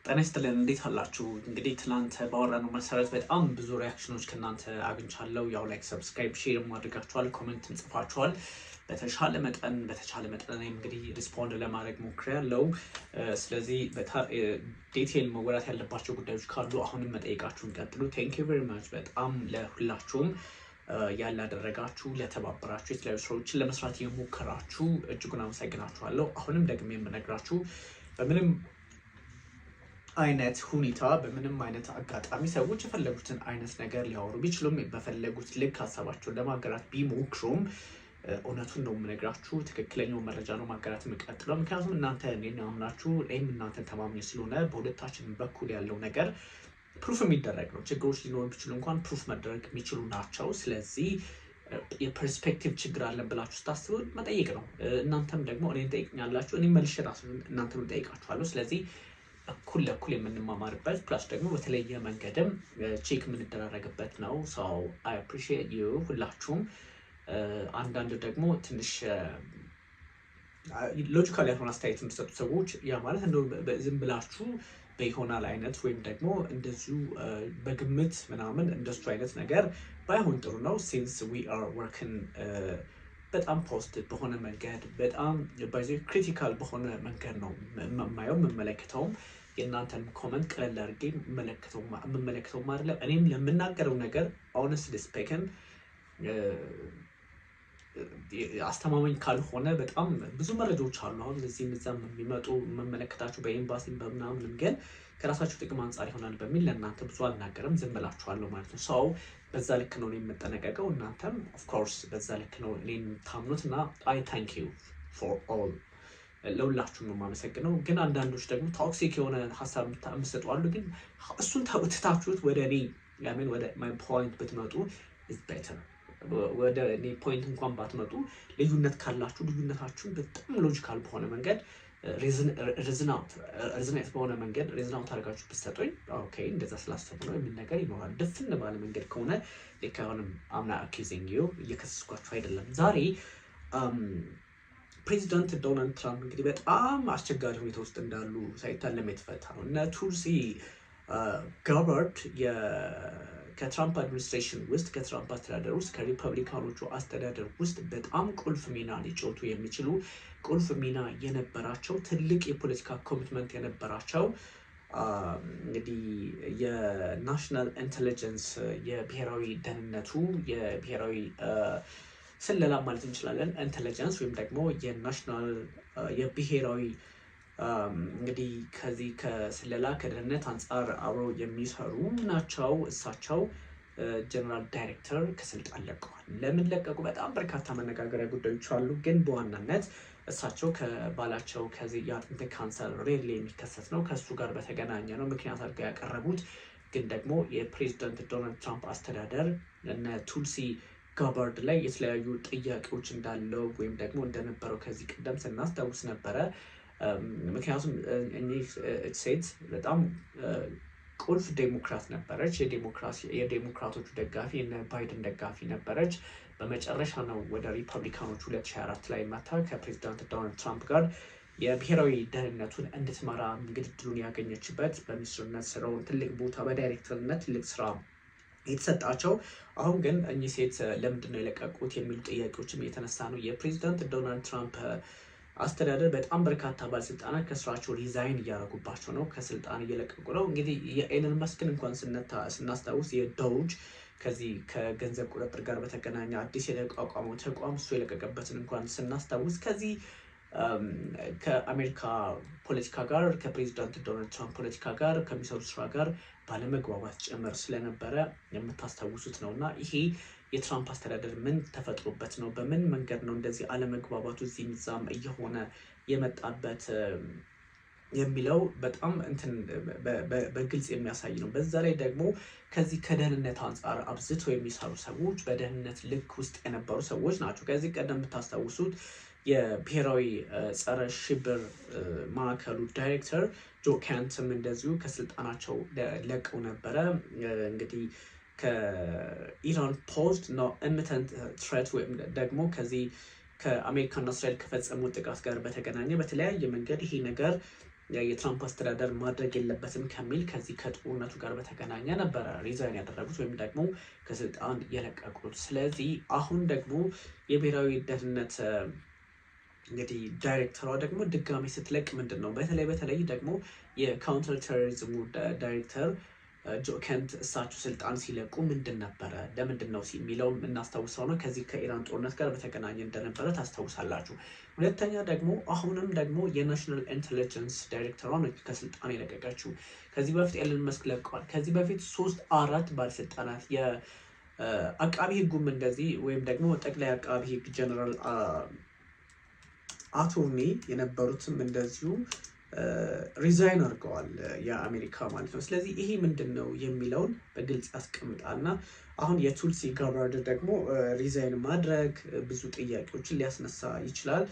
ጤና ይስጥልን እንዴት አላችሁ? እንግዲህ ትናንት ባወራነው መሰረት በጣም ብዙ ሪያክሽኖች ከእናንተ አግኝቻለሁ። ያው ላይክ፣ ሰብስክራይብ፣ ሼር ማድረጋችኋል፣ ኮሜንትም ጽፋችኋል። በተቻለ መጠን እኔም እንግዲህ ሪስፖንድ ለማድረግ ሞክሬያለሁ። ስለዚህ ዲቴል መወራት ያለባቸው ጉዳዮች ካሉ አሁንም መጠየቃችሁን ቀጥሉ። ቴንክ ዩ ቬሪ ማች በጣም ለሁላችሁም ያላደረጋችሁ ለተባበራችሁ የተለያዩ ስራዎችን ለመስራት የሞከራችሁ እጅጉን አመሰግናችኋለሁ። አሁንም ደግሞ የምነግራችሁ በምንም አይነት ሁኔታ በምንም አይነት አጋጣሚ ሰዎች የፈለጉትን አይነት ነገር ሊያወሩ ቢችሉም በፈለጉት ልክ ሀሳባቸውን ለማጋራት ቢሞክሩም እውነቱን ነው የምነግራችሁ። ትክክለኛው መረጃ ነው ማጋራት የምቀጥለው። ምክንያቱም እናንተ እኔን አምናችሁ እኔም እናንተን ተማምኜ ስለሆነ በሁለታችን በኩል ያለው ነገር ፕሩፍ የሚደረግ ነው። ችግሮች ሊኖሩ ቢችሉ እንኳን ፕሩፍ መደረግ የሚችሉ ናቸው። ስለዚህ የፐርስፔክቲቭ ችግር አለን ብላችሁ ስታስቡ መጠየቅ ነው። እናንተም ደግሞ እኔን ጠይቅኛላችሁ፣ እኔም መልሼ ራሱ እናንተም ጠይቃችኋለሁ። ስለዚህ እኩል ለእኩል የምንማማርበት ፕላስ ደግሞ በተለየ መንገድም ቼክ የምንደራረግበት ነው። ሰው አይ አፕሪሺየት ዩ ሁላችሁም። አንዳንድ ደግሞ ትንሽ ሎጂካል ያልሆነ አስተያየት የምትሰጡ ሰዎች ያ ማለት እንደው ዝም ብላችሁ በይሆናል አይነት ወይም ደግሞ እንደዚሁ በግምት ምናምን እንደሱ አይነት ነገር ባይሆን ጥሩ ነው። ሲንስ ዊ አር ወርኪንግ በጣም ፖዚቲቭ በሆነ መንገድ በጣም ክሪቲካል በሆነ መንገድ ነው የምመለከተውም። የእናንተን ኮመንት ቀለል አድርጌ የምመለከተው አይደለም። እኔም ለምናገረው ነገር ኦነስትሊ ስፒኪንግ አስተማማኝ ካልሆነ በጣም ብዙ መረጃዎች አሉ። አሁን እዚህም እዛም የሚመጡ የምመለከታቸው በኤምባሲም በምናምንም ግን ከራሳቸው ጥቅም አንጻር ይሆናል በሚል ለእናንተ ብዙ አልናገርም፣ ዝም ብላችኋለሁ ማለት ነው። ሰው በዛ ልክ ነው የምጠነቀቀው። እናንተም ኦፍኮርስ በዛ ልክ ነው እኔን የምታምኑት እና አይ ታንክ ዩ ፎር ኦል ለሁላችሁም ነው የማመሰግነው። ግን አንዳንዶች ደግሞ ቶክሲክ የሆነ ሀሳብ የምትሰጡ አሉ። ግን እሱን ትታችሁት ወደ እኔ ወደ ማይ ፖይንት ብትመጡ ኢዝ ቤተር። ወደ እኔ ፖይንት እንኳን ባትመጡ ልዩነት ካላችሁ ልዩነታችሁን በጣም ሎጂካል በሆነ መንገድ ሪዝናውት በሆነ መንገድ ሪዝናውት አድርጋችሁ ብትሰጡኝ ኦኬ እንደዛ ስላሰቡ ነው የሚል ነገር ይኖራል። ድፍን ባለ መንገድ ከሆነ ልክ አሁንም አምና አኪዚንግ ዩ እየከሰስኳችሁ አይደለም። ዛሬ ፕሬዚዳንት ዶናልድ ትራምፕ እንግዲህ በጣም አስቸጋሪ ሁኔታ ውስጥ እንዳሉ ሳይታለም የተፈታ ነው። እነ ቱልሲ ጋባርድ ከትራምፕ አድሚኒስትሬሽን ውስጥ ከትራምፕ አስተዳደር ውስጥ ከሪፐብሊካኖቹ አስተዳደር ውስጥ በጣም ቁልፍ ሚና ሊጫወቱ የሚችሉ ቁልፍ ሚና የነበራቸው ትልቅ የፖለቲካ ኮሚትመንት የነበራቸው እንግዲህ የናሽናል ኢንቴሊጀንስ የብሔራዊ ደህንነቱ የብሔራዊ ስለላ ማለት እንችላለን ኢንቴሊጀንስ ወይም ደግሞ የናሽናል የብሔራዊ እንግዲህ ከዚህ ከስለላ ከደህንነት አንጻር አብረው የሚሰሩ ናቸው። እሳቸው ጀነራል ዳይሬክተር ከስልጣን ለቀዋል። ለምን ለቀቁ? በጣም በርካታ መነጋገሪያ ጉዳዮች አሉ። ግን በዋናነት እሳቸው ከባላቸው ከዚህ የአጥንት ካንሰር ሬርሊ የሚከሰት ነው ከእሱ ጋር በተገናኘ ነው ምክንያት አድርገው ያቀረቡት። ግን ደግሞ የፕሬዚዳንት ዶናልድ ትራምፕ አስተዳደር እነ ቱልሲ ጋባርድ ላይ የተለያዩ ጥያቄዎች እንዳለው ወይም ደግሞ እንደነበረው ከዚህ ቀደም ስናስታውስ ነበረ። ምክንያቱም እኚህ ሴት በጣም ቁልፍ ዴሞክራት ነበረች። የዴሞክራቶቹ ደጋፊ የነ ባይደን ደጋፊ ነበረች። በመጨረሻ ነው ወደ ሪፐብሊካኖች 2024 ላይ መታ ከፕሬዚዳንት ዶናልድ ትራምፕ ጋር የብሔራዊ ደህንነቱን እንድትመራ እንግዲህ እድሉን ያገኘችበት በሚኒስትርነት ስራውን ትልቅ ቦታ በዳይሬክተርነት ትልቅ ስራ የተሰጣቸው። አሁን ግን እኚህ ሴት ለምንድን ነው የለቀቁት የሚሉ ጥያቄዎችም እየተነሳ ነው። የፕሬዚዳንት ዶናልድ ትራምፕ አስተዳደር በጣም በርካታ ባለስልጣናት ከስራቸው ሪዛይን እያደረጉባቸው ነው፣ ከስልጣን እየለቀቁ ነው። እንግዲህ የኤለን መስክን እንኳን ስናስታውስ የዶጅ ከዚህ ከገንዘብ ቁጥጥር ጋር በተገናኘ አዲስ የተቋቋመው ተቋም እሱ የለቀቀበትን እንኳን ስናስታውስ ከዚህ ከአሜሪካ ፖለቲካ ጋር ከፕሬዚዳንት ዶናልድ ትራምፕ ፖለቲካ ጋር ከሚሰሩ ስራ ጋር ባለመግባባት ጭምር ስለነበረ የምታስታውሱት ነው። እና ይሄ የትራምፕ አስተዳደር ምን ተፈጥሮበት ነው? በምን መንገድ ነው እንደዚህ አለመግባባቱ እዚህ ሚዛም እየሆነ የመጣበት የሚለው በጣም በግልጽ የሚያሳይ ነው። በዛ ላይ ደግሞ ከዚህ ከደህንነት አንጻር አብዝተው የሚሰሩ ሰዎች በደህንነት ልክ ውስጥ የነበሩ ሰዎች ናቸው። ከዚህ ቀደም የምታስታውሱት የብሔራዊ ጸረ ሽብር ማዕከሉ ዳይሬክተር ጆ ካንትም እንደዚሁ ከስልጣናቸው ለቀው ነበረ። እንግዲህ ከኢራን ፖስት ነው ኢሚተንት ትሬት ወይም ደግሞ ከዚህ ከአሜሪካና እስራኤል ከፈጸሙ ጥቃት ጋር በተገናኘ በተለያየ መንገድ ይሄ ነገር የትራምፕ አስተዳደር ማድረግ የለበትም ከሚል ከዚህ ከጦርነቱ ጋር በተገናኘ ነበረ ሪዛይን ያደረጉት ወይም ደግሞ ከስልጣን የለቀቁት። ስለዚህ አሁን ደግሞ የብሔራዊ ደህንነት እንግዲህ ዳይሬክተሯ ደግሞ ድጋሚ ስትለቅ ምንድን ነው በተለይ ደግሞ የካውንተር ቴሮሪዝሙ ዳይሬክተር ጆ ከንት እሳቸው ስልጣን ሲለቁ ምንድን ነበረ ለምንድን ነው የሚለውም እናስታውሰው ነው። ከዚህ ከኢራን ጦርነት ጋር በተገናኘ እንደነበረ ታስታውሳላችሁ። ሁለተኛ ደግሞ አሁንም ደግሞ የናሽናል ኢንቴሊጀንስ ዳይሬክተሯ ነች ከስልጣን የለቀቀችው። ከዚህ በፊት ኤለን መስክ ለቀዋል። ከዚህ በፊት 3-4 ባለስልጣናት የአቃቢ ህጉም እንደዚህ ወይም ደግሞ ጠቅላይ አቃቢ ህግ ጀነራል አቶርኒ የነበሩትም እንደዚሁ ሪዛይን አድርገዋል የአሜሪካ ማለት ነው። ስለዚህ ይሄ ምንድን ነው የሚለውን በግልጽ ያስቀምጣልና አሁን የቱልሲ ጋባርድ ደግሞ ሪዛይን ማድረግ ብዙ ጥያቄዎችን ሊያስነሳ ይችላል።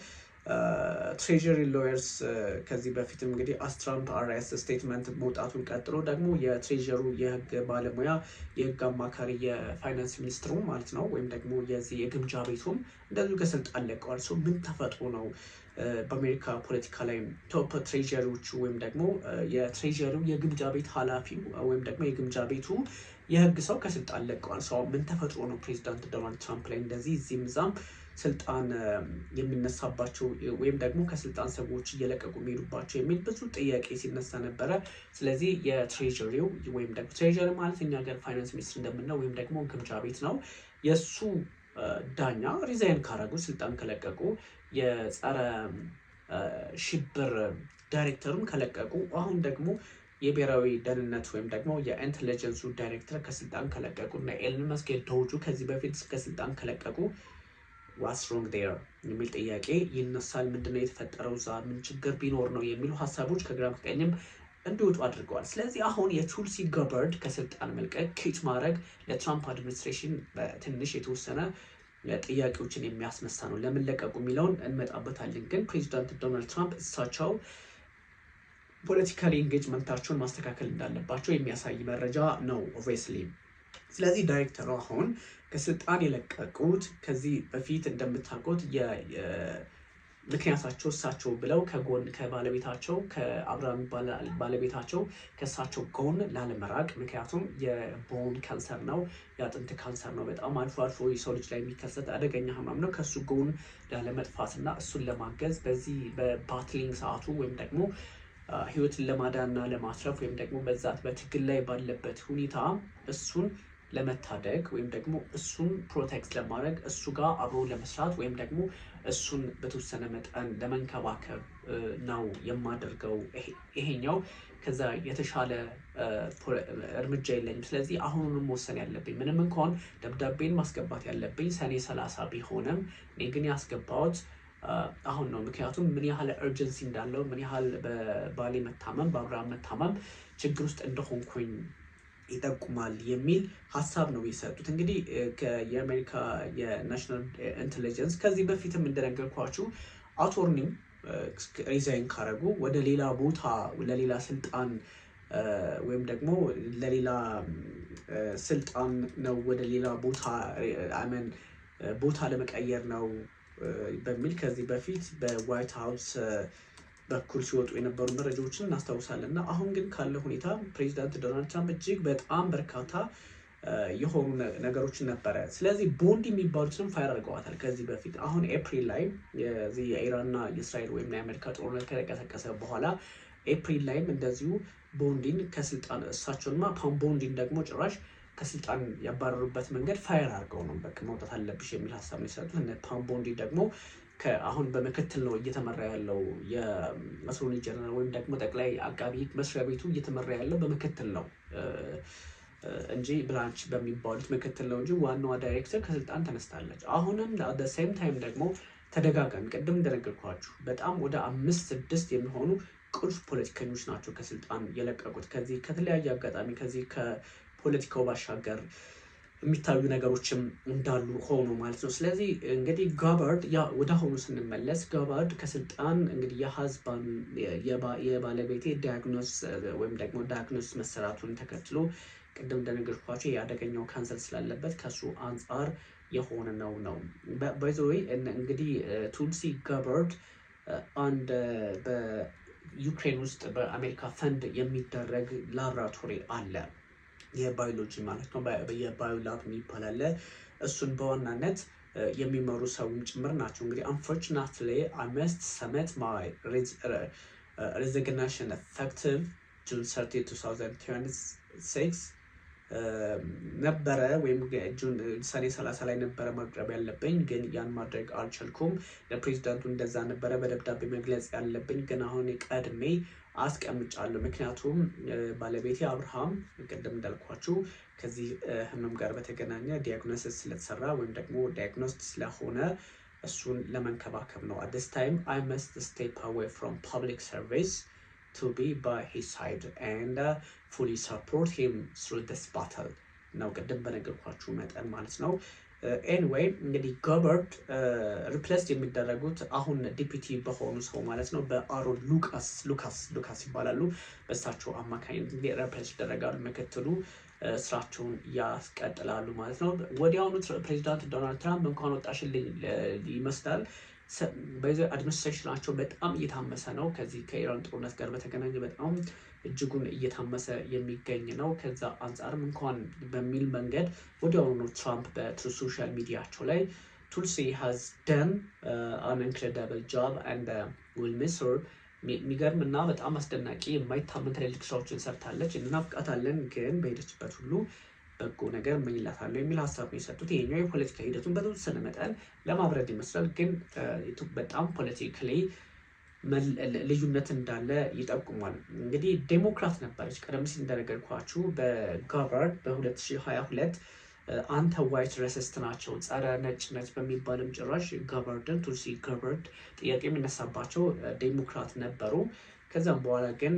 ትሬጀሪ ሎየርስ ከዚህ በፊትም እንግዲህ አስትራምፕ አርኤስ ስቴትመንት መውጣቱን ቀጥሎ ደግሞ የትሬጀሩ የህግ ባለሙያ የህግ አማካሪ የፋይናንስ ሚኒስትሩ ማለት ነው ወይም ደግሞ የዚህ የግምጃ ቤቱም እንደዚሁ ከስልጣን ለቀዋል። ሰው ምን ተፈጥሮ ነው በአሜሪካ ፖለቲካ ላይ ቶፕ ትሬጀሪዎቹ ወይም ደግሞ የትሬጀሪው የግምጃ ቤት ኃላፊው ወይም ደግሞ የግምጃ ቤቱ የህግ ሰው ከስልጣን ለቀዋል። ሰው ምን ተፈጥሮ ነው ፕሬዚዳንት ዶናልድ ትራምፕ ላይ እንደዚህ እዚህም እዛም ስልጣን የሚነሳባቸው ወይም ደግሞ ከስልጣን ሰዎች እየለቀቁ የሚሄዱባቸው የሚል ብዙ ጥያቄ ሲነሳ ነበረ። ስለዚህ የትሬጀሪው ወይም ደግሞ ትሬጀሪ ማለት እኛ ሀገር ፋይናንስ ሚኒስትር እንደምንለው ወይም ደግሞ ግምጃ ቤት ነው። የእሱ ዳኛ ሪዛይን ካረጉ ስልጣን ከለቀቁ የጸረ ሽብር ዳይሬክተሩን ከለቀቁ አሁን ደግሞ የብሔራዊ ደህንነት ወይም ደግሞ የኢንቴሊጀንሱ ዳይሬክተር ከስልጣን ከለቀቁ እና ኤለን መስክ ዶጁ ከዚህ በፊት ከስልጣን ከለቀቁ ዋትስ ሮንግ ዴር የሚል ጥያቄ ይነሳል። ምንድነው የተፈጠረው እዛ ምን ችግር ቢኖር ነው የሚሉ ሀሳቦች ከግራም ከቀኝም እንዲወጡ አድርገዋል። ስለዚህ አሁን የቱልሲ ጋባርድ ከስልጣን መልቀቅ ኪት ማድረግ ለትራምፕ አድሚኒስትሬሽን በትንሽ የተወሰነ ጥያቄዎችን የሚያስነሳ ነው። ለምን ለቀቁ የሚለውን እንመጣበታለን። ግን ፕሬዚዳንት ዶናልድ ትራምፕ እሳቸው ፖለቲካሊ ኢንጌጅመንታቸውን ማስተካከል እንዳለባቸው የሚያሳይ መረጃ ነው ኦብቪየስሊ። ስለዚህ ዳይሬክተሩ አሁን ከስልጣን የለቀቁት ከዚህ በፊት እንደምታውቁት ምክንያታቸው እሳቸው ብለው ከጎን ከባለቤታቸው ከአብርሃም ባለቤታቸው ከእሳቸው ጎን ላለመራቅ፣ ምክንያቱም የቦን ካንሰር ነው የአጥንት ካንሰር ነው፣ በጣም አልፎ አልፎ የሰው ልጅ ላይ የሚከሰት አደገኛ ህመም ነው። ከእሱ ጎን ላለመጥፋትና እሱን ለማገዝ በዚህ በባትሊንግ ሰዓቱ ወይም ደግሞ ህይወትን ለማዳንና ለማትረፍ ወይም ደግሞ በዛት በትግል ላይ ባለበት ሁኔታ እሱን ለመታደግ ወይም ደግሞ እሱን ፕሮቴክት ለማድረግ እሱ ጋር አብሮ ለመስራት ወይም ደግሞ እሱን በተወሰነ መጠን ለመንከባከብ ነው የማደርገው። ይሄኛው ከዛ የተሻለ እርምጃ የለኝም። ስለዚህ አሁኑንም መወሰን ያለብኝ ምንም እንኳን ደብዳቤን ማስገባት ያለብኝ ሰኔ 30 ቢሆንም እኔ ግን ያስገባሁት አሁን ነው። ምክንያቱም ምን ያህል እርጀንሲ እንዳለው ምን ያህል በባሌ መታመም በአብርሃም መታመም ችግር ውስጥ እንደሆንኩኝ ይጠቁማል የሚል ሀሳብ ነው የሰጡት። እንግዲህ የአሜሪካ የናሽናል ኢንቴሊጀንስ ከዚህ በፊትም እንደነገርኳችሁ አቶርኒው ሪዛይን ካረጉ ወደ ሌላ ቦታ ለሌላ ስልጣን ወይም ደግሞ ለሌላ ስልጣን ነው ወደ ሌላ ቦታ ቦታ ለመቀየር ነው በሚል ከዚህ በፊት በዋይት ሀውስ በኩል ሲወጡ የነበሩ መረጃዎችን እናስታውሳለን። እና አሁን ግን ካለ ሁኔታ ፕሬዚዳንት ዶናልድ ትራምፕ እጅግ በጣም በርካታ የሆኑ ነገሮችን ነበረ። ስለዚህ ቦንድ የሚባሉትንም ፋይር አድርገዋታል ከዚህ በፊት። አሁን ኤፕሪል ላይ የኢራንና የእስራኤል ወይም የአሜሪካ ጦርነት ከተቀሰቀሰ በኋላ ኤፕሪል ላይም እንደዚሁ ቦንዲን ከስልጣን እሳቸውና ቦንዲን ደግሞ ጭራሽ ከስልጣን ያባረሩበት መንገድ ፋይር አድርገው ነው በቃ መውጣት አለብሽ የሚል ሀሳብ ነው የሰጡት። ቦንዲ ደግሞ አሁን በምክትል ነው እየተመራ ያለው የአቶርኒ ጀነራል ወይም ደግሞ ጠቅላይ አቃቢ ህግ መስሪያ ቤቱ እየተመራ ያለው በምክትል ነው እንጂ ብራንች በሚባሉት ምክትል ነው እንጂ ዋናዋ ዳይሬክተር ከስልጣን ተነስታለች። አሁንም አት ዘ ሴም ታይም ደግሞ ተደጋጋሚ ቅድም እንደነገርኳችሁ በጣም ወደ 5-6 የሚሆኑ ቁልፍ ፖለቲከኞች ናቸው ከስልጣን የለቀቁት። ከዚህ ከተለያየ አጋጣሚ ከዚህ ከፖለቲካው ባሻገር የሚታዩ ነገሮችም እንዳሉ ሆኖ ማለት ነው። ስለዚህ እንግዲህ ጋባርድ ወደ አሁኑ ስንመለስ ጋባርድ ከስልጣን እንግዲህ የባለቤቴ ዲያግኖስ ወይም ደግሞ ዲያግኖስ መሰራቱን ተከትሎ ቅድም እንደነገርኳቸው የአደገኛው ካንሰር ስላለበት ከሱ አንጻር የሆነ ነው። ባይ ዘ ዌይ እንግዲህ ቱልሲ ጋባርድ አንድ ዩክሬን ውስጥ በአሜሪካ ፈንድ የሚደረግ ላብራቶሪ አለ፣ የባዮሎጂ ማለት ነው። የባዮላብ የሚባል አለ። እሱን በዋናነት የሚመሩ ሰውም ጭምር ናቸው። እንግዲህ unfortunately I must submit my resignation effective June 30 2026 ነበረ ወይም ሰኔ 30 ላይ ነበረ ማቅረብ ያለብኝ፣ ግን ያን ማድረግ አልቻልኩም። ለፕሬዚዳንቱ እንደዛ ነበረ በደብዳቤ መግለጽ ያለብኝ፣ ግን አሁን ቀድሜ አስቀምጫለሁ። ምክንያቱም ባለቤቴ አብርሃም ቅድም እንዳልኳችሁ ከዚህ ህመም ጋር በተገናኘ ዲያግኖሲስ ስለተሰራ ወይም ደግሞ ዲያግኖስድ ስለሆነ እሱን ለመንከባከብ ነው። at this time I must step away from public service to be by his side and fully support him through this battle ነው ቅድም በነገርኳችሁ መጠን ማለት ነው። ኤኒዌይ እንግዲህ ገበርድ ሪፕሌስ የሚደረጉት አሁን ዲፒቲ በሆኑ ሰው ማለት ነው በአሮን ሉካስ ይባላሉ። በእሳቸው አማካኝነት ሪፕሌስ ይደረጋሉ። ምክትሉ ስራቸውን ያስቀጥላሉ ማለት ነው። ወዲያውኑ ፕሬዚዳንት ዶናልድ ትራምፕ እንኳን ወጣሽልኝ ይመስላል። በዚህ አድሚኒስትሬሽናቸው በጣም እየታመሰ ነው። ከዚህ ከኢራን ጦርነት ጋር በተገናኘ በጣም እጅጉን እየታመሰ የሚገኝ ነው። ከዛ አንጻርም እንኳን በሚል መንገድ ወዲያውኑ ትራምፕ በትሩ ሶሻል ሚዲያቸው ላይ ቱልሲ has done an incredible job and will miss her የሚገርም እና በጣም አስደናቂ የማይታመን ትልልቅ ስራዎችን ሰርታለች፣ እናፍቃታለን፣ ግን በሄደችበት ሁሉ በጎ ነገር እመኝላታለሁ የሚል ሀሳብ ነው የሰጡት። ይሄኛው የፖለቲካ ሂደቱን በተወሰነ መጠን ለማብረድ ይመስላል፣ ግን በጣም ፖለቲካሊ ልዩነት እንዳለ ይጠቁማል። እንግዲህ ዴሞክራት ነበረች ቀደም ሲል እንደነገርኳችሁ በጋባርድ በ2022 አንተ ዋይት ሬሲስት ናቸው ጸረ ነጭነት በሚባልም ጭራሽ ጋባርድን ቱልሲ ጋባርድ ጥያቄ የሚነሳባቸው ዴሞክራት ነበሩ። ከዛም በኋላ ግን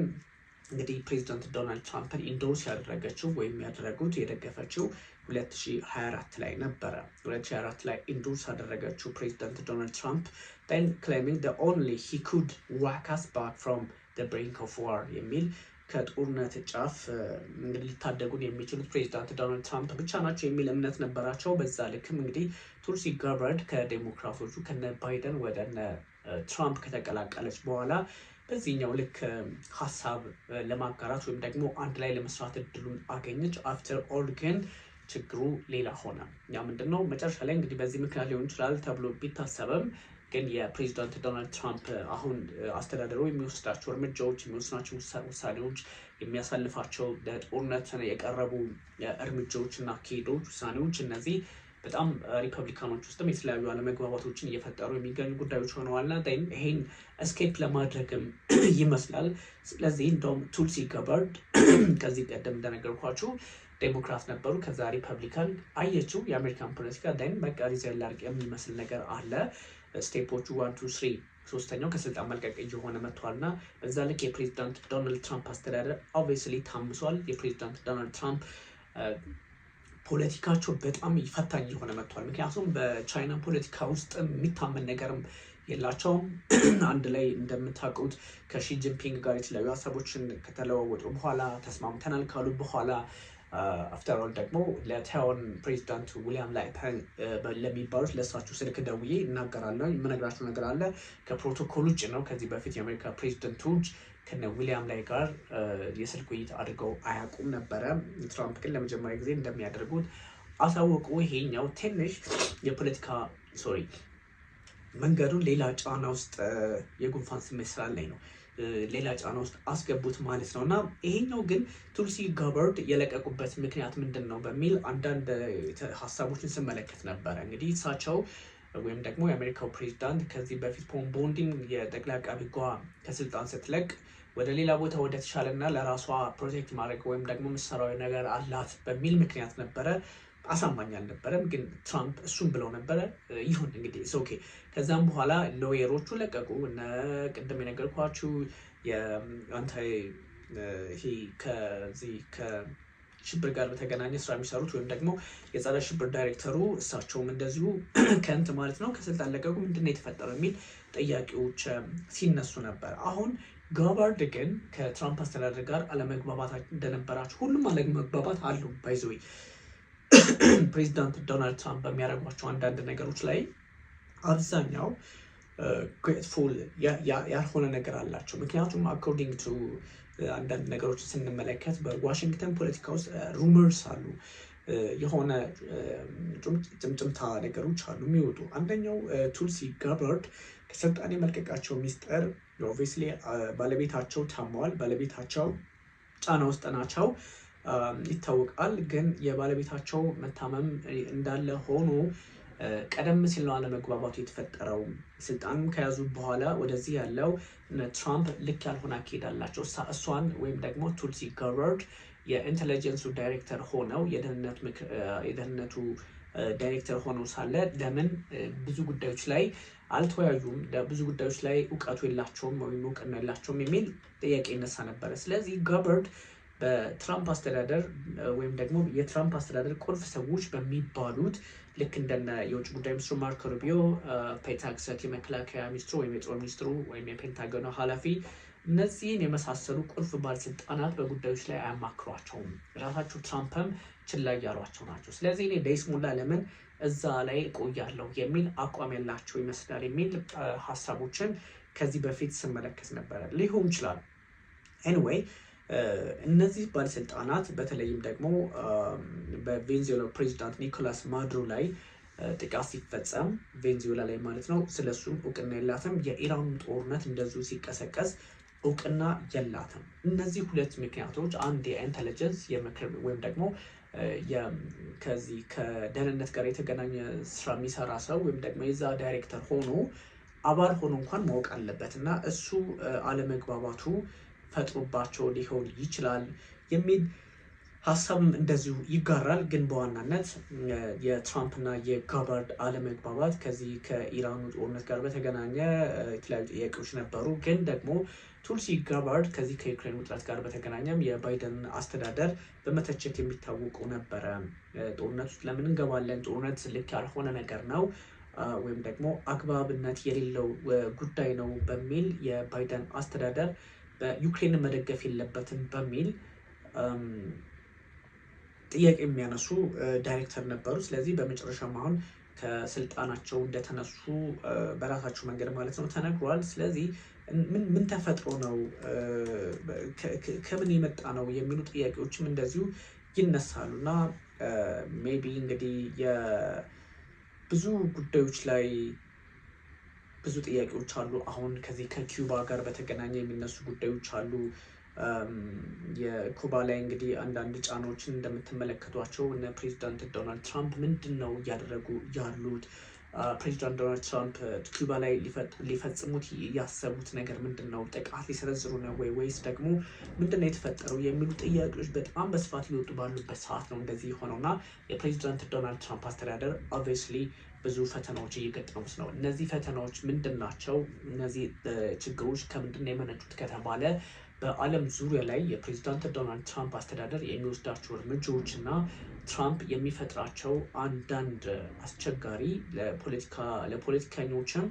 እንግዲህ ፕሬዚዳንት ዶናልድ ትራምፕን ኢንዶርስ ያደረገችው ወይም ያደረጉት የደገፈችው 2024 ላይ ነበረ። 2024 ላይ ኢንዶርስ ያደረገችው ፕሬዚዳንት ዶናልድ ትራምፕ then claiming the only he could walk us back from the brink of war የሚል ከጦርነት ጫፍ እንግዲህ ሊታደጉን የሚችሉት ፕሬዚዳንት ዶናልድ ትራምፕ ብቻ ናቸው የሚል እምነት ነበራቸው። በዛ ልክም እንግዲህ ቱልሲ ጋባርድ ከዴሞክራቶቹ ከነ ባይደን ወደ ትራምፕ ከተቀላቀለች በኋላ በዚህኛው ልክ ሀሳብ ለማጋራት ወይም ደግሞ አንድ ላይ ለመስራት እድሉን አገኘች። አፍተር ኦል ግን ችግሩ ሌላ ሆነ። ያ ምንድነው? መጨረሻ ላይ እንግዲህ በዚህ ምክንያት ሊሆን ይችላል ተብሎ ቢታሰብም ግን የፕሬዚዳንት ዶናልድ ትራምፕ አሁን አስተዳደሩ የሚወስዳቸው እርምጃዎች፣ የሚወስናቸው ውሳኔዎች፣ የሚያሳልፋቸው ለጦርነት የቀረቡ እርምጃዎች እና አካሄዶች፣ ውሳኔዎች እነዚህ በጣም ሪፐብሊካኖች ውስጥም የተለያዩ አለመግባባቶችን እየፈጠሩ የሚገኙ ጉዳዮች ሆነዋልና ይሄን እስኬፕ ለማድረግም ይመስላል። ስለዚህ እንደውም ቱልሲ ጋባርድ ከዚህ ቀደም እንደነገርኳችሁ ዴሞክራት ነበሩ። ከዛ ሪፐብሊካን አየችው የአሜሪካን ፖለቲካ በቃ ሪዘን ላርቅ የሚመስል ነገር አለ። ስቴፖቹ 1 2 3 ሶስተኛው ከስልጣን መልቀቅ እየሆነ መጥቷል እና በዛ ልክ የፕሬዚዳንት ዶናልድ ትራምፕ አስተዳደር ኦብቪየስሊ ታምሷል። የፕሬዚዳንት ዶናልድ ትራምፕ ፖለቲካቸው በጣም ፈታኝ እየሆነ መጥቷል። ምክንያቱም በቻይና ፖለቲካ ውስጥ የሚታመን ነገርም የላቸውም። አንድ ላይ እንደምታውቁት ከሺ ጂንፒንግ ጋር የተለያዩ ሀሳቦችን ከተለዋወጡ በኋላ ተስማምተናል ካሉ በኋላ አፍተር ኦል ደግሞ ለታይዋን ፕሬዚዳንት ዊሊያም ላይ ለሚባሉት ለእሳቸው ስልክ ደውዬ እናገራለሁ። የምነግራቸው ነገር አለ ከፕሮቶኮል ውጭ ነው። ከዚህ በፊት የአሜሪካ ፕሬዚደንቶች ከነ ዊሊያም ላይ ጋር የስልክ ውይይት አድርገው አያውቁም ነበረ። ትራምፕ ግን ለመጀመሪያ ጊዜ እንደሚያደርጉት አሳወቁ። ይሄኛው ትንሽ የፖለቲካ መንገዱን ሌላ ጫና ውስጥ የጉንፋን ስሜት ስላለኝ ነው ሌላ ጫና ውስጥ አስገቡት ማለት ነው። እና ይሄኛው ግን ቱልሲ ጋባርድ የለቀቁበት ምክንያት ምንድን ነው በሚል አንዳንድ ሀሳቦችን ስመለከት ነበረ። እንግዲህ እሳቸው ወይም ደግሞ የአሜሪካው ፕሬዚዳንት ከዚህ በፊት ቦንዲንግ የጠቅላይ አቃቤ ሕግ ከስልጣን ስትለቅ ወደ ሌላ ቦታ ወደ ተሻለና ለራሷ ፕሮቴክት ማድረግ ወይም ደግሞ ምሳሌያዊ ነገር አላት በሚል ምክንያት ነበረ። አሳማኝ አልነበረም፣ ግን ትራምፕ እሱም ብለው ነበረ። ይሁን እንግዲህ ኦኬ። ከዛም በኋላ ሎየሮቹ ለቀቁ። ቅድም የነገርኳችሁ የአንታይ ከዚህ ከሽብር ጋር በተገናኘ ስራ የሚሰሩት ወይም ደግሞ የጸረ ሽብር ዳይሬክተሩ እሳቸውም እንደዚሁ ከንት ማለት ነው ከስልጣን ለቀቁ። ምንድነው የተፈጠረው የሚል ጥያቄዎች ሲነሱ ነበር። አሁን ጋባርድ ግን ከትራምፕ አስተዳደር ጋር አለመግባባት እንደነበራቸው ሁሉም አለመግባባት አሉ ባይዘዊ ፕሬዚዳንት ዶናልድ ትራምፕ በሚያደርጓቸው አንዳንድ ነገሮች ላይ አብዛኛው ግሬትፉል ያልሆነ ነገር አላቸው። ምክንያቱም አኮርዲንግ ቱ አንዳንድ ነገሮች ስንመለከት በዋሽንግተን ፖለቲካ ውስጥ ሩመርስ አሉ፣ የሆነ ጭምጭምታ ነገሮች አሉ የሚወጡ። አንደኛው ቱልሲ ጋባርድ ከስልጣን የመልቀቃቸው ሚስጥር ኦብቪየስሊ ባለቤታቸው ታመዋል፣ ባለቤታቸው ጫና ውስጥ ናቸው ይታወቃል። ግን የባለቤታቸው መታመም እንዳለ ሆኖ ቀደም ሲል ነው አለመግባባቱ የተፈጠረው። ስልጣንም ከያዙ በኋላ ወደዚህ ያለው ትራምፕ ልክ ያልሆነ አካሄድ አላቸው። እሷን ወይም ደግሞ ቱልሲ ጋባርድ የኢንቴሊጀንሱ ዳይሬክተር ሆነው የደህንነቱ ዳይሬክተር ሆነው ሳለ ለምን ብዙ ጉዳዮች ላይ አልተወያዩም? ብዙ ጉዳዮች ላይ እውቀቱ የላቸውም ወይም እውቅና የላቸውም የሚል ጥያቄ ይነሳ ነበረ። ስለዚህ ጋባርድ በትራምፕ አስተዳደር ወይም ደግሞ የትራምፕ አስተዳደር ቁልፍ ሰዎች በሚባሉት ልክ እንደነ የውጭ ጉዳይ ሚኒስትሩ ማርኮ ሩቢዮ፣ ፔት ሄግሴት የመከላከያ ሚኒስትሩ ወይም የጦር ሚኒስትሩ ወይም የፔንታጎኑ ኃላፊ፣ እነዚህን የመሳሰሉ ቁልፍ ባለስልጣናት በጉዳዮች ላይ አያማክሯቸውም። ራሳቸው ትራምፕም ችላ ያሏቸው ናቸው። ስለዚህ እኔ በይስሙላ ለምን እዛ ላይ እቆያለሁ የሚል አቋም ያላቸው ይመስላል የሚል ሀሳቦችን ከዚህ በፊት ስመለከት ነበረ። ሊሆን ይችላል። ኤኒዌይ እነዚህ ባለስልጣናት በተለይም ደግሞ በቬንዙዌላ ፕሬዚዳንት ኒኮላስ ማዱሮ ላይ ጥቃት ሲፈጸም ቬንዙዌላ ላይ ማለት ነው፣ ስለሱም እውቅና የላትም። የኢራኑ ጦርነት እንደዚሁ ሲቀሰቀስ እውቅና የላትም። እነዚህ ሁለት ምክንያቶች አንድ የኢንተለጀንስ የምክር ወይም ደግሞ ከዚህ ከደህንነት ጋር የተገናኘ ስራ የሚሰራ ሰው ወይም ደግሞ የዛ ዳይሬክተር ሆኖ አባል ሆኖ እንኳን ማወቅ አለበት እና እሱ አለመግባባቱ ፈጥሮባቸው ሊሆን ይችላል የሚል ሀሳብም እንደዚሁ ይጋራል። ግን በዋናነት የትራምፕና የጋባርድ አለመግባባት ከዚህ ከኢራኑ ጦርነት ጋር በተገናኘ የተለያዩ ጥያቄዎች ነበሩ። ግን ደግሞ ቱልሲ ጋባርድ ከዚህ ከዩክሬን ውጥረት ጋር በተገናኘም የባይደን አስተዳደር በመተቸት የሚታወቁ ነበረ። ጦርነት ውስጥ ለምን እንገባለን? ጦርነት ልክ ያልሆነ ነገር ነው ወይም ደግሞ አግባብነት የሌለው ጉዳይ ነው በሚል የባይደን አስተዳደር በዩክሬንን መደገፍ የለበትም በሚል ጥያቄ የሚያነሱ ዳይሬክተር ነበሩ። ስለዚህ በመጨረሻም አሁን ከስልጣናቸው እንደተነሱ በራሳቸው መንገድ ማለት ነው ተነግሯል። ስለዚህ ምን ተፈጥሮ ነው ከምን የመጣ ነው የሚሉ ጥያቄዎችም እንደዚሁ ይነሳሉ እና ሜቢ እንግዲህ የብዙ ጉዳዮች ላይ ብዙ ጥያቄዎች አሉ። አሁን ከዚህ ከኪዩባ ጋር በተገናኘ የሚነሱ ጉዳዮች አሉ። የኩባ ላይ እንግዲህ አንዳንድ ጫናዎችን እንደምትመለከቷቸው እነ ፕሬዚዳንት ዶናልድ ትራምፕ ምንድን ነው እያደረጉ ያሉት? ፕሬዚዳንት ዶናልድ ትራምፕ ኩባ ላይ ሊፈጽሙት ያሰቡት ነገር ምንድን ነው? ጥቃት ሊሰነዝሩ ነው ወይስ ደግሞ ምንድን ነው የተፈጠረው የሚሉ ጥያቄዎች በጣም በስፋት ሊወጡ ባሉበት ሰዓት ነው እንደዚህ የሆነውና የፕሬዚዳንት ዶናልድ ትራምፕ አስተዳደር ኦብቪየስሊ ብዙ ፈተናዎች እየገጠሙት ነው። እነዚህ ፈተናዎች ምንድን ናቸው? እነዚህ ችግሮች ከምንድን ነው የመነጩት ከተባለ በዓለም ዙሪያ ላይ የፕሬዚዳንት ዶናልድ ትራምፕ አስተዳደር የሚወስዳቸው እርምጃዎች እና ትራምፕ የሚፈጥራቸው አንዳንድ አስቸጋሪ ለፖለቲከኞችም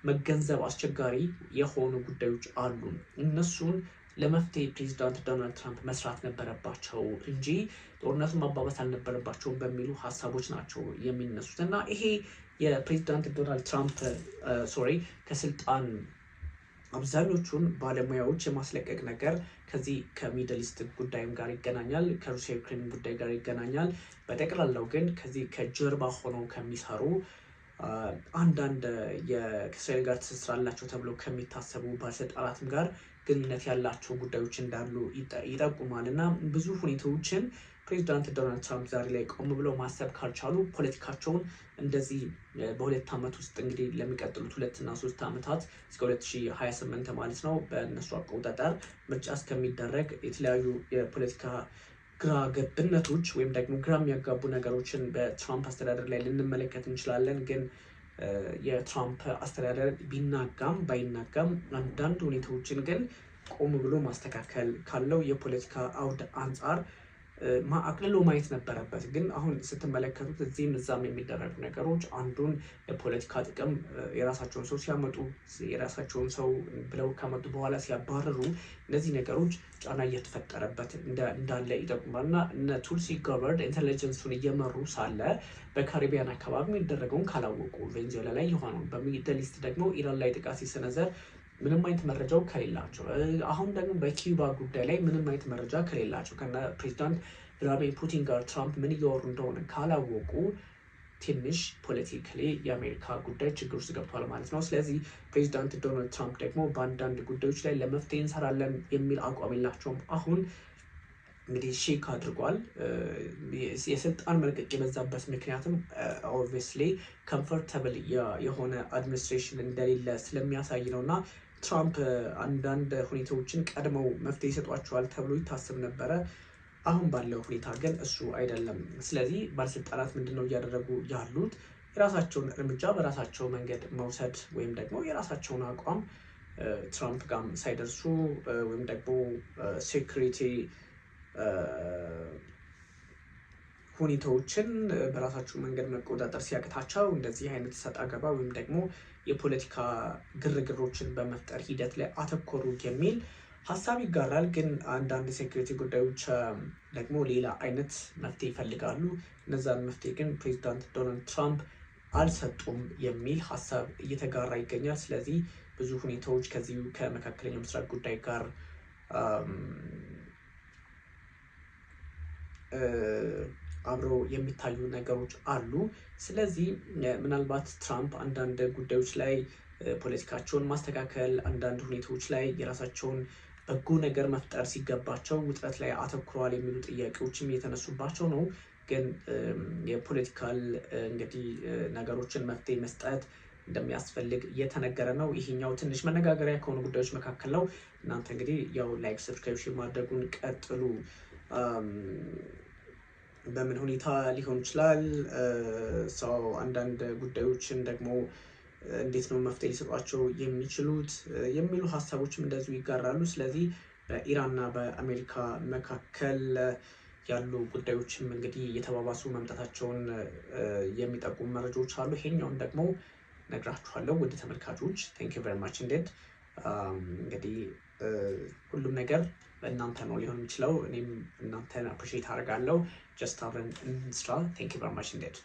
መገንዘብ አስቸጋሪ የሆኑ ጉዳዮች አሉ። እነሱን ለመፍትሄ ፕሬዚዳንት ዶናልድ ትራምፕ መስራት ነበረባቸው እንጂ ጦርነቱን ማባባስ አልነበረባቸውም በሚሉ ሀሳቦች ናቸው የሚነሱት እና ይሄ የፕሬዚዳንት ዶናልድ ትራምፕ ከስልጣን አብዛኞቹን ባለሙያዎች የማስለቀቅ ነገር ከዚህ ከሚድል ኢስት ጉዳይም ጋር ይገናኛል፣ ከሩሲያ ዩክሬን ጉዳይ ጋር ይገናኛል። በጠቅላላው ግን ከዚህ ከጀርባ ሆነው ከሚሰሩ አንዳንድ ከእስራኤል ጋር ትስስር አላቸው ተብሎ ከሚታሰቡ ባለስልጣናትም ጋር ግንኙነት ያላቸው ጉዳዮች እንዳሉ ይጠቁማል እና ብዙ ሁኔታዎችን ፕሬዚዳንት ዶናልድ ትራምፕ ዛሬ ላይ ቆም ብለው ማሰብ ካልቻሉ ፖለቲካቸውን እንደዚህ በሁለት ዓመት ውስጥ እንግዲህ ለሚቀጥሉት 2 እና 3 ዓመታት እስከ 2028 ማለት ነው በእነሱ አቆጣጠር ምርጫ እስከሚደረግ የተለያዩ የፖለቲካ ግራ ገብነቶች ወይም ደግሞ ግራ የሚያጋቡ ነገሮችን በትራምፕ አስተዳደር ላይ ልንመለከት እንችላለን። ግን የትራምፕ አስተዳደር ቢናጋም ባይናጋም አንዳንድ ሁኔታዎችን ግን ቆም ብሎ ማስተካከል ካለው የፖለቲካ አውድ አንጻር አቅልሎ ማየት ነበረበት። ግን አሁን ስትመለከቱት እዚህም እዛም የሚደረጉ ነገሮች አንዱን የፖለቲካ ጥቅም የራሳቸውን ሰው ሲያመጡ የራሳቸውን ሰው ብለው ከመጡ በኋላ ሲያባረሩ እነዚህ ነገሮች ጫና እየተፈጠረበት እንዳለ ይጠቁማል። እና እነ ቱልሲ ጋባርድ ኢንቴሊጀንሱን እየመሩ ሳለ በካሪቢያን አካባቢ የሚደረገውን ካላወቁ፣ ቬንዙዌላ ላይ የሆነው በሚድል ኢስት ደግሞ ኢራን ላይ ጥቃት ሲሰነዘር ምንም አይነት መረጃው ከሌላቸው፣ አሁን ደግሞ በኪዩባ ጉዳይ ላይ ምንም አይነት መረጃ ከሌላቸው ከነ ፕሬዚዳንት ቭላድሚር ፑቲን ጋር ትራምፕ ምን እያወሩ እንደሆነ ካላወቁ ትንሽ ፖለቲካሊ የአሜሪካ ጉዳይ ችግር ውስጥ ገብቷል ማለት ነው። ስለዚህ ፕሬዚዳንት ዶናልድ ትራምፕ ደግሞ በአንዳንድ ጉዳዮች ላይ ለመፍትሄ እንሰራለን የሚል አቋም የላቸውም። አሁን እንግዲህ ሼክ አድርጓል። የስልጣን መልቀቅ የበዛበት ምክንያትም ኦብቪየስሊ ኮምፎርታብል የሆነ አድሚኒስትሬሽን እንደሌለ ስለሚያሳይ ነው። እና ትራምፕ አንዳንድ ሁኔታዎችን ቀድመው መፍትሄ ይሰጧቸዋል ተብሎ ይታሰብ ነበረ። አሁን ባለው ሁኔታ ግን እሱ አይደለም። ስለዚህ ባለስልጣናት ምንድነው እያደረጉ ያሉት? የራሳቸውን እርምጃ በራሳቸው መንገድ መውሰድ ወይም ደግሞ የራሳቸውን አቋም ትራምፕ ጋርም ሳይደርሱ ወይም ደግሞ ሴኩሪቲ ሁኔታዎችን በራሳቸው መንገድ መቆጣጠር ሲያቅታቸው እንደዚህ አይነት ሰጣ ገባ ወይም ደግሞ የፖለቲካ ግርግሮችን በመፍጠር ሂደት ላይ አተኮሩ የሚል ሀሳብ ይጋራል። ግን አንዳንድ ሴኩሪቲ ጉዳዮች ደግሞ ሌላ አይነት መፍትሄ ይፈልጋሉ። እነዛን መፍትሄ ግን ፕሬዚዳንት ዶናልድ ትራምፕ አልሰጡም የሚል ሀሳብ እየተጋራ ይገኛል። ስለዚህ ብዙ ሁኔታዎች ከዚሁ ከመካከለኛው ምስራቅ ጉዳይ ጋር አብሮ የሚታዩ ነገሮች አሉ። ስለዚህ ምናልባት ትራምፕ አንዳንድ ጉዳዮች ላይ ፖለቲካቸውን ማስተካከል፣ አንዳንድ ሁኔታዎች ላይ የራሳቸውን በጎ ነገር መፍጠር ሲገባቸው ውጥረት ላይ አተኩረዋል የሚሉ ጥያቄዎችም እየተነሱባቸው ነው። ግን የፖለቲካል እንግዲህ ነገሮችን መፍትሄ መስጠት እንደሚያስፈልግ እየተነገረ ነው። ይሄኛው ትንሽ መነጋገሪያ ከሆኑ ጉዳዮች መካከል ነው። እናንተ እንግዲህ ያው ላይክ፣ ሰብስክሪፕሽን ማድረጉን ቀጥሉ። በምን ሁኔታ ሊሆን ይችላል ሰው አንዳንድ ጉዳዮችን ደግሞ እንዴት ነው መፍትሄ ሊሰጧቸው የሚችሉት የሚሉ ሀሳቦችም እንደዚሁ ይጋራሉ። ስለዚህ በኢራንና በአሜሪካ መካከል ያሉ ጉዳዮችም እንግዲህ የተባባሱ መምጣታቸውን የሚጠቁሙ መረጃዎች አሉ። ይሄኛውን ደግሞ ነግራችኋለሁ ውድ ተመልካቾች። ቴንክ ዩ ቨሪ ማች እንዴድ እንግዲህ ሁሉም ነገር በእናንተ ነው ሊሆን የሚችለው። እኔም እናንተን አፕሪሺየት አደርጋለሁ። ጀስት አብረን እንስራ። ቴንክ ዩ ቨሪ ማች እንዴድ